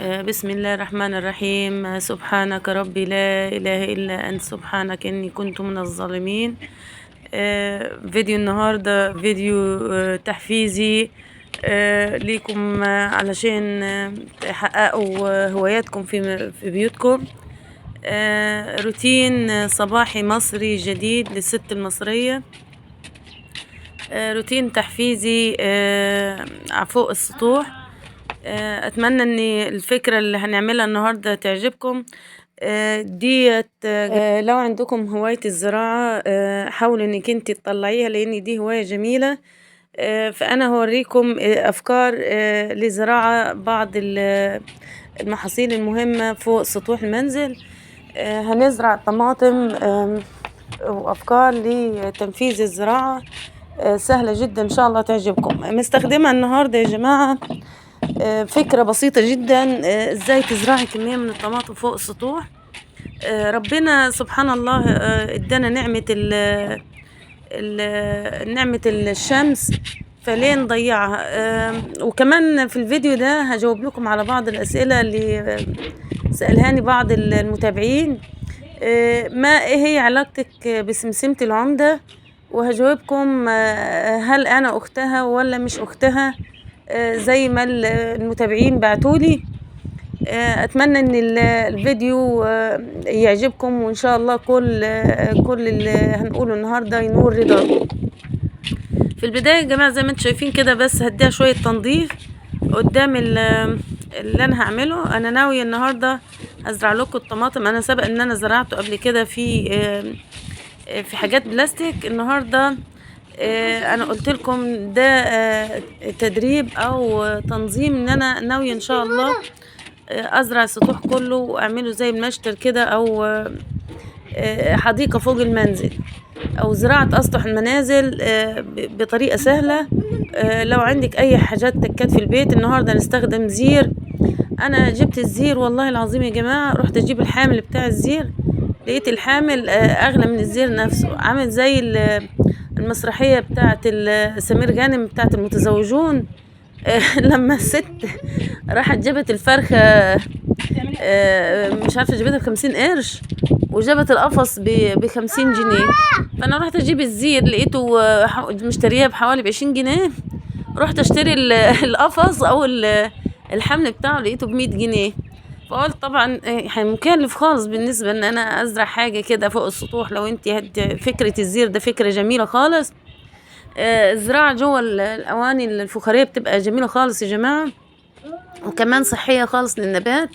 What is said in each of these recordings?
بسم الله الرحمن الرحيم. سبحانك ربي لا إله إلا أنت، سبحانك إني كنت من الظالمين. فيديو النهاردة فيديو تحفيزي ليكم، علشان تحققوا هواياتكم في بيوتكم. روتين صباحي مصري جديد للست المصرية، روتين تحفيزي فوق السطوح. اتمنى ان الفكرة اللي هنعملها النهاردة تعجبكم. ديت لو عندكم هواية الزراعة، حاولوا انك انت تطلعيها، لان دي هواية جميلة. فانا هوريكم افكار لزراعة بعض المحاصيل المهمة فوق سطوح المنزل. هنزرع طماطم، وافكار لتنفيذ الزراعة سهلة جدا، ان شاء الله تعجبكم. مستخدمة النهاردة يا جماعة فكرة بسيطة جدا، ازاي تزرعي كمية من الطماطم فوق السطوح. ربنا سبحان الله ادانا نعمة الشمس، فليه نضيعها؟ وكمان في الفيديو ده هجاوب لكم على بعض الأسئلة اللي سألهاني بعض المتابعين. ما ايه هي علاقتك بسمسمة العمدة؟ وهجاوبكم هل انا اختها ولا مش اختها، زي ما المتابعين بعتولي. اتمنى ان الفيديو يعجبكم، وان شاء الله كل اللي هنقوله النهارده ينور رضاكم. في البدايه يا جماعه زي ما انتم شايفين كده، بس هديها شويه تنظيف قدام اللي انا هعمله. انا ناويه النهارده ازرع لكم الطماطم. انا سبق ان انا زرعته قبل كده في حاجات بلاستيك. النهارده انا قلت لكم ده تدريب او تنظيم، ان انا ناويه ان شاء الله ازرع السطوح كله واعمله زي المشتل كده، او حديقه فوق المنزل، او زراعه اسطح المنازل بطريقه سهله. لو عندك اي حاجات تكات في البيت، النهارده نستخدم زير. انا جبت الزير والله العظيم يا جماعه، رحت اجيب الحامل بتاع الزير، لقيت الحامل اغلى من الزير نفسه، عامل زي المسرحيه بتاعت سمير غانم بتاعت المتزوجون. لما الست راحت جابت الفرخه، مش عارفه جابتها ب50 قرش، وجابت القفص ب50 جنيه. فانا رحت اجيب الزير، لقيته مشتريها بحوالي ب20 جنيه. رحت اشتري القفص او الحمل بتاعه، لقيته ب100 جنيه. فقلت طبعا مكلف خالص بالنسبه ان انا ازرع حاجه كده فوق السطوح. لو انت فكره الزير ده فكره جميله خالص. الزراعه جوه الاواني الفخاريه بتبقى جميله خالص يا جماعه، وكمان صحيه خالص للنبات.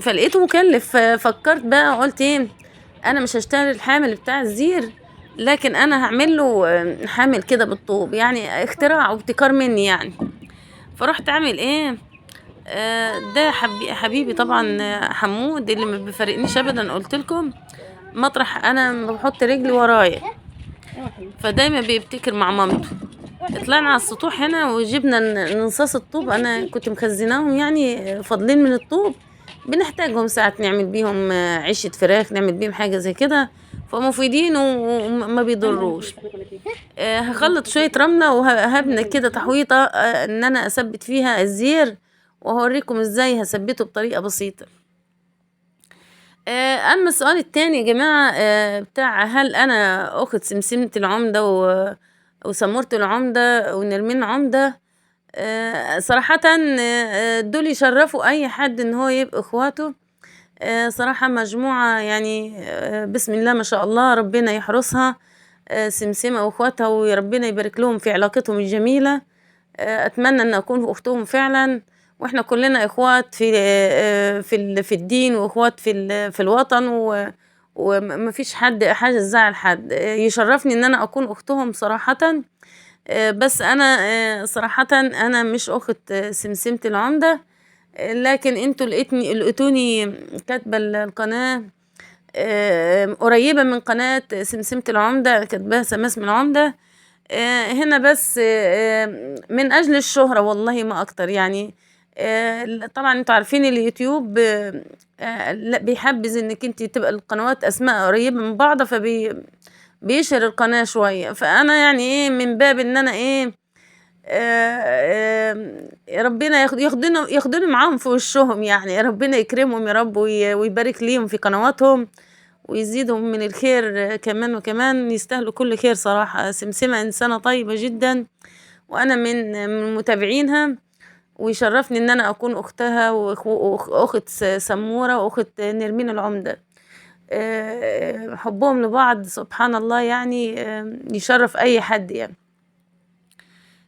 فلقيته مكلف، ففكرت بقى، قلت ايه، انا مش هشتري الحامل بتاع الزير، لكن انا هعمل له حامل كده بالطوب، يعني اختراع وابتكار مني يعني. فرحت اعمل ايه، ده حبيبي طبعا، حمود اللي ما بيفارقنيش ابدا. قلت لكم مطرح انا بحط رجلي ورايا، فدايما بيبتكر مع مامته. طلعنا على السطوح هنا وجبنا نصاص الطوب، انا كنت مخزناهم يعني فاضلين من الطوب، بنحتاجهم ساعات نعمل بيهم عيشة فراخ، نعمل بيهم حاجة زي كده، فمفيدين وما بيضروش. هخلط شوية رملة وهبنى كده تحويطة ان انا اثبت فيها الزير، وهوريكم ازاي هثبته بطريقة بسيطة. اما السؤال التاني يا جماعة، بتاع هل انا اخت سمسمة العمدة وسمورة العمدة ونرمين عمدة. صراحة دول يشرفوا اي حد ان هو يبقى اخواته. صراحة مجموعة يعني، بسم الله ما شاء الله، ربنا يحرسها سمسمة واخواتها، وربنا يبارك لهم في علاقتهم الجميلة. اتمنى ان اكون اختهم فعلا، واحنا كلنا اخوات في الدين، واخوات في الوطن، وما فيش حاجه تزعل حد. يشرفني ان انا اكون اختهم صراحه. بس انا صراحه انا مش اخت سمسمة العمدة، لكن انتوا لقيتوني كاتبه القناه قريبه من قناه سمسمة العمدة، كاتباها سماسم العمدة هنا، بس من اجل الشهرة والله ما اكتر يعني. طبعا انتوا عارفين اليوتيوب لا بيحبذ انك انت تبقى القنوات اسماء قريبة من بعض، بيشهر القناة شوية. فانا يعني ايه، من باب ان انا ايه ربنا ياخدونا معاهم في وشهم يعني، ربنا يكرمهم يا رب ويبارك ليهم في قنواتهم ويزيدهم من الخير كمان وكمان، يستاهلوا كل خير صراحة. سمسمة إنسانة طيبة جدا، وأنا من متابعينها، ويشرفني إن أنا أكون أختها وأخت سمورة وأخت نرمين العمدة. حبهم لبعض سبحان الله يعني، يشرف أي حد يعني.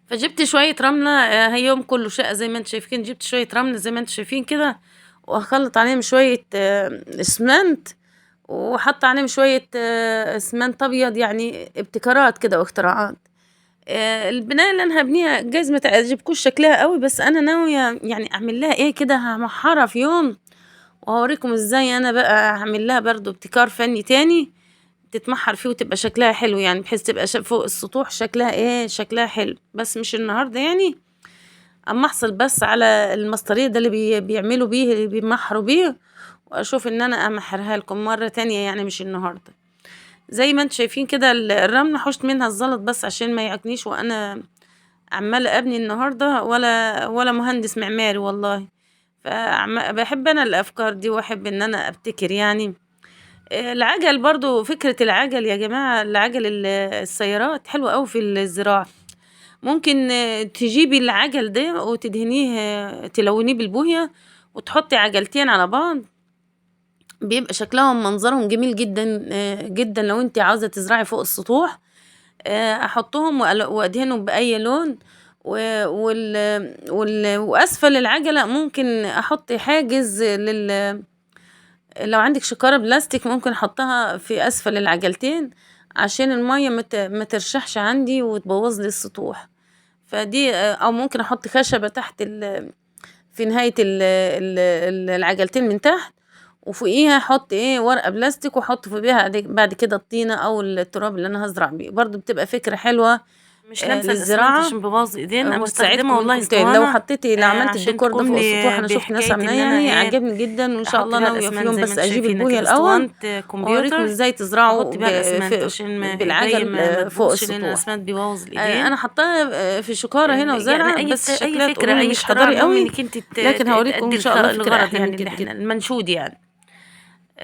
فجبت شوية رملة، هي يوم كله شقة زي ما انتم شايفين، جبت شوية رملة زي ما انتم شايفين كده، وأخلط عليهم شوية اسمنت، وحط عليهم شوية اسمنت أبيض، يعني ابتكارات كده واختراعات. البناية اللي أنا هبنيها جايز ما تعجبكوش شكلها قوي، بس أنا ناوية يعني أعمل لها إيه كده، همحرها في يوم وهوريكم إزاي أنا بقى هعمل لها برضو ابتكار فني تاني تتمحر فيه وتبقى شكلها حلو، يعني بحيث تبقى فوق السطوح شكلها ايه، شكلها حلو، بس مش النهارده يعني. اما احصل بس على المسطريه ده اللي بيعملوا بيه، اللي بيمحروا بيه، واشوف ان انا امحرها لكم مره تانية يعني، مش النهارده. زي ما انتم شايفين كده الرمل حشت منها الزلط بس عشان ما يعكنيش وانا عماله ابني النهارده، ولا مهندس معماري والله. فبحب انا الافكار دي، واحب ان انا ابتكر يعني. العجل برضو، فكرة العجل يا جماعة، العجل السيارات حلوة أوي في الزراعة. ممكن تجيبي العجل ده وتدهنيه، تلونيه بالبوية وتحطي عجلتين على بعض، بيبقى شكلهم منظرهم جميل جدا جدا. لو انت عاوزة تزرعي فوق السطوح، احطهم وادهنهم بأي لون. واسفل العجلة ممكن احط حاجز لو عندك شكارة بلاستيك ممكن احطها في اسفل العجلتين عشان المية ما ترشحش عندي وتبوظ لي السطوح. فدي او ممكن احط خشبة تحت في نهاية العجلتين من تحت، وفوقيها احط ورقة بلاستيك واحط فوقيها بعد كده الطينة او التراب اللي انا هزرع بيه. برضو بتبقى فكرة حلوة مش لامسه الاسمنت للزراعة عشان ببوظ ايدين. انا مستخدمه وتساعدكم والله انكم لو اسطوانه حطيتي، لو عملت عشان الديكور ده تقوم فوق السطوح. لي انا شفت ناس بحكايه عاملاه ان انا يعني عجبني جدا، وان شاء احط الله بيها ناوية في الاسمنت يوم زي ما بس انتم اجيب شايفين. البوية اجيب الاول اسطوانه واوريكم كمبيوتر ازاي تزرعوا واحط بيها الاسمنت عشان ايديا بالعجل ما فوق تبوظش، لان السطوح. الاسمنت بيبوظ الايدين. انا حطاها في شكارة هنا يعني وزرعة، بس اي شكلها فكره، تقولوا لي اي مش اختراع، حضاري المهم قوي، انك انت لكن هوريكم تأدي ان شاء الله فكرة الغرض احلى يعني، من اللي كده احنا كده. المنشود يعني.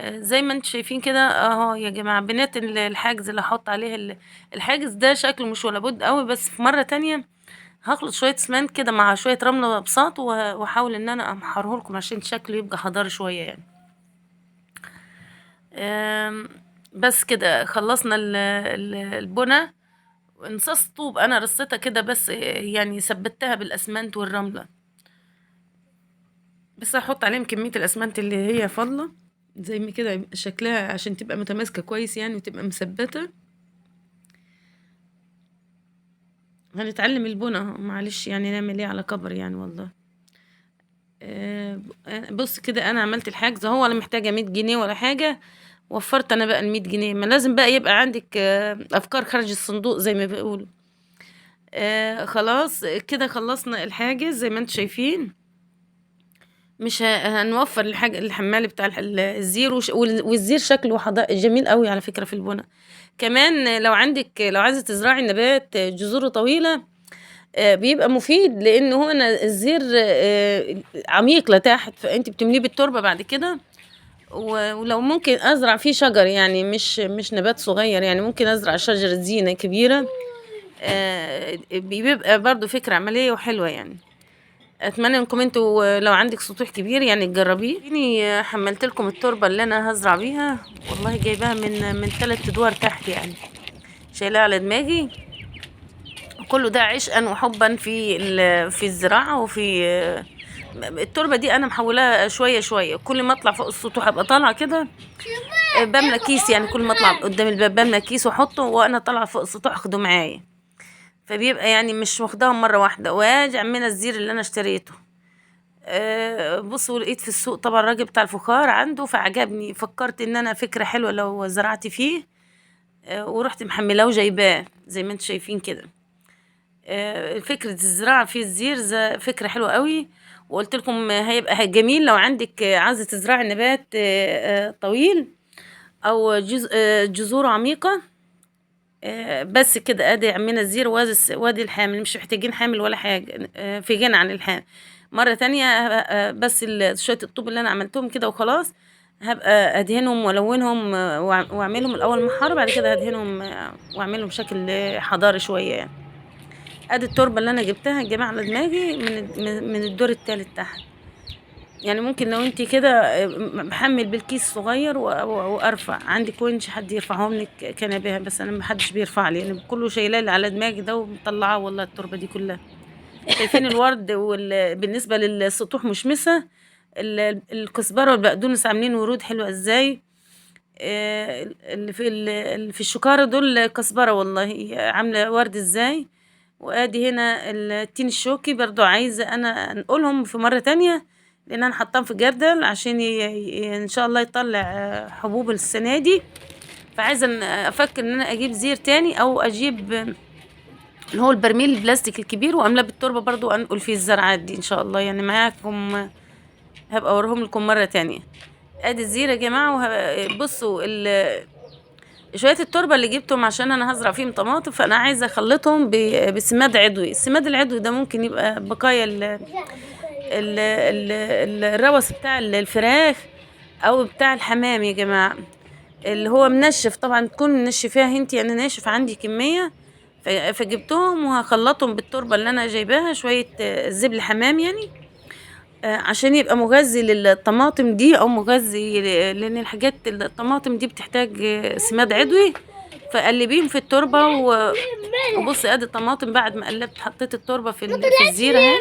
زي ما انتم شايفين كده اهو يا جماعه، بنات الحاجز اللي هحط عليه الحاجز ده شكله مش ولا بد قوي، بس في مره تانية هخلط شويه اسمنت كده مع شويه رمله بساط واحاول ان انا امحره لكم عشان شكله يبقى حضاري شويه يعني. بس كده خلصنا البنا. انصاص طوب انا رصيتها كده بس، يعني ثبتها بالاسمنت والرمله، بس هحط عليهم كميه الاسمنت اللي هي فاضله زي ما كده يبقى شكلها عشان تبقى متماسكه كويس يعني وتبقى مثبته. هنتعلم البنا اهو، معلش يعني نعمل ايه على كبر يعني والله. بص كده انا عملت الحجز اهو، ولا محتاجه 100 جنيه ولا حاجه. وفرت انا بقى ال100 جنيه. ما لازم بقى يبقى عندك افكار خارج الصندوق زي ما بيقولوا. خلاص كده خلصنا الحاجز زي ما انتم شايفين. مش هنوفر الحمال بتاع الزير والزير شكله جميل قوي على فكرة في البنا. كمان لو عايزة تزرعي نبات جذوره طويلة، بيبقى مفيد، لان هو الزير عميق لتحت، فانت بتمليه بالتربة بعد كده. ولو ممكن ازرع فيه شجر يعني، مش نبات صغير يعني، ممكن ازرع شجرة زينة كبيرة. بيبقى برضو فكرة عملية وحلوة يعني. اتمنى انكم انتوا لو عندك سطوح كبير يعني تجربيه. اني حملت لكم التربه اللي انا هزرع بيها، والله جايباها من 3 ادوار تحت يعني، شايلها على دماغي. كله ده عشقا وحبا في الزراعه وفي التربه دي. انا محولاها شويه شويه، كل ما اطلع فوق السطوح ابقى طالعه كده بملى كيس يعني، كل ما اطلع قدام الباب بملى كيس واحطه وانا طالعه فوق السطوح اخده معايا. فبيبقى يعني مش واخداهم مره واحده. واجي من الزير اللي انا اشتريته، بصوا لقيت في السوق طبعا الراجل بتاع الفخار عنده، فعجبني، فكرت ان انا فكرة حلوة لو زرعت فيه. ورحت محملاه وجايباه زي ما انتم شايفين كده. فكرة الزراعة في الزير فكرة حلوة قوي. وقلت لكم هيبقى جميل لو عندك عايزة تزرعي نبات طويل او جذور عميقة. بس كده ادي عمينا الزير وادي الحامل، مش محتاجين حامل ولا حاجة، في غنى عن الحامل. مرة تانية بس شوية الطوب اللي انا عملتهم كده وخلاص، هبقى ادهنهم والونهم واعملهم الاول محار، بعد كده هدهنهم واعملهم شكل حضاري شوية يعني. ادي التربة اللي انا جبتها يا جماعة على دماغي من الدور التالت تحت. يعني ممكن لو انت كده محمل بالكيس صغير وارفع عندك ونش حد يرفعهم لك كان بها، بس انا محدش بيرفع لي، انا كله شايلاه على دماغي ده ومطلعاه والله التربه دي كلها. شايفين الورد بالنسبه للسطوح مشمسه، الكزبره والبقدونس عاملين ورود حلوه ازاي. اللي في الشكاره دول كزبره والله عامله ورد ازاي. وادي هنا التين الشوكي برضو عايزه انا انقلهم في مره تانية، لان انا حطاهم في جردل عشان ان شاء الله يطلع حبوب السنه دي. فعايزه افكر ان انا اجيب زير تاني او اجيب اللي هو البرميل البلاستيك الكبير واملاه بالتربه برضو انقل فيه الزرعات دي ان شاء الله يعني معاكم، هبقى اوريهم لكم مره تانية. ادي الزير يا جماعه. بصوا شويه التربه اللي جبتهم عشان انا هزرع فيهم طماطم، فانا عايزه اخلطهم بسماد عضوي. السماد العضوي ده ممكن يبقى بقايا الروس بتاع الفراخ او بتاع الحمام يا جماعه، اللي هو منشف طبعا، تكون منشفاها انتي، انا ناشف عندي كميه فجبتهم وهخلطهم بالتربه اللي انا جايباها شويه زبل حمام يعني، عشان يبقى مغذي للطماطم دي او مغذي لان الحاجات الطماطم دي بتحتاج سماد عضوي. فقلبيهم في التربه وبص ادي الطماطم بعد ما قلبت حطيت التربه في الزيره اهي،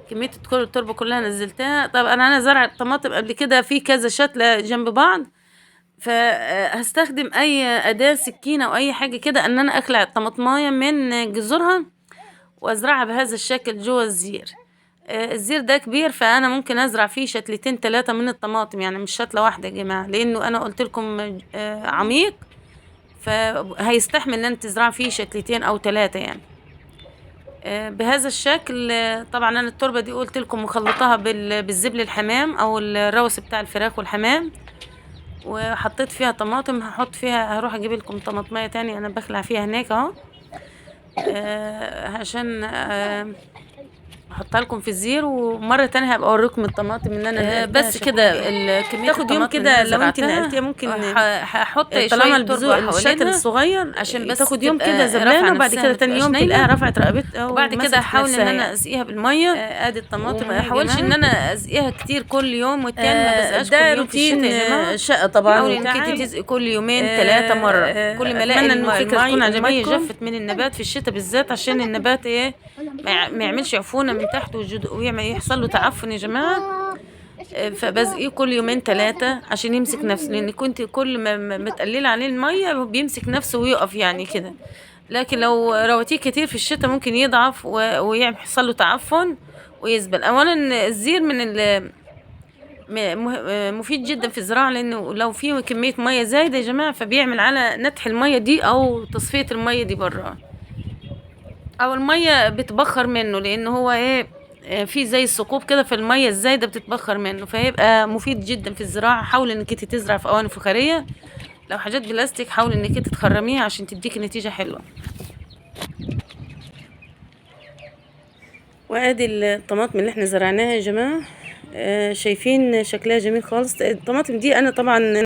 كميه التربه كلها نزلتها. طب انا زرع الطماطم قبل كده في كذا شتله جنب بعض، فهستخدم اي اداه سكينه او اي حاجه كده ان انا اخلع الطماطمايه من جذورها وازرعها بهذا الشكل جوه الزير. الزير ده كبير فانا ممكن ازرع فيه شتلتين 3 من الطماطم، يعني مش شتله واحده يا جماعه، لانه انا قلت لكم عميق فهيستحمل ان انت تزرع فيه شتلتين او 3 يعني. بهذا الشكل. طبعا انا التربه دي قلت لكم مخلطاها بالزبل الحمام او الروس بتاع الفراخ والحمام، وحطيت فيها طماطم. هحط فيها، هروح اجيب لكم طماطميه تاني انا بخلع فيها هناك اهو، عشان احطها لكم في الزير، ومره تانية هبقى اوريكم الطماطم اللي انا بس كده الكميه تاخد يوم كده لو انت نقلتيها ممكن هحط طالما الشكل الصغير عشان بس تاخد يوم كده زبلانه، وبعد كده تاني يوم تلاقيها رفعت رقبتها، وبعد كده احاول ان انا اسقيها بالميه. ادي الطماطم ما احاولش ان انا اسقيها كتير كل يوم والتاني ما بسقاش كل ده يوم في الشتاء يا جماعه. روتين شقه طبعا، حاولي انك انت تسقي كل يومين 3 مره، كل ما الاقي الفكره تكون الميه عجبتكم. جفت من النبات في الشتاء بالذات، عشان النبات ايه ما يعملش عفونه من تحت ويحصل له تعفن يا جماعه. فبزقيه كل يومين 3 عشان يمسك نفسه، لان كنت كل ما تقلل عليه الميه بيمسك نفسه ويقف يعني كده. لكن لو روتيه كتير في الشتاء ممكن يضعف ويحصل له تعفن ويزبل. اولا الزير مفيد جدا في الزراعه، لانه لو في كميه ميه زايده يا جماعه فبيعمل على نتح الميه دي او تصفيه الميه دي بره، او الميه بتبخر منه، لان هو ايه في زي الثقوب كده في الميه الزايده بتتبخر منه، فهيبقى مفيد جدا في الزراعه. حاول انك انت تزرع في اواني فخاريه، لو حاجات بلاستيك حاول انك انت تخرميها عشان تديك نتيجه حلوه. وادي الطماطم اللي احنا زرعناها يا جماعه، شايفين شكلها جميل خالص. الطماطم دي انا طبعا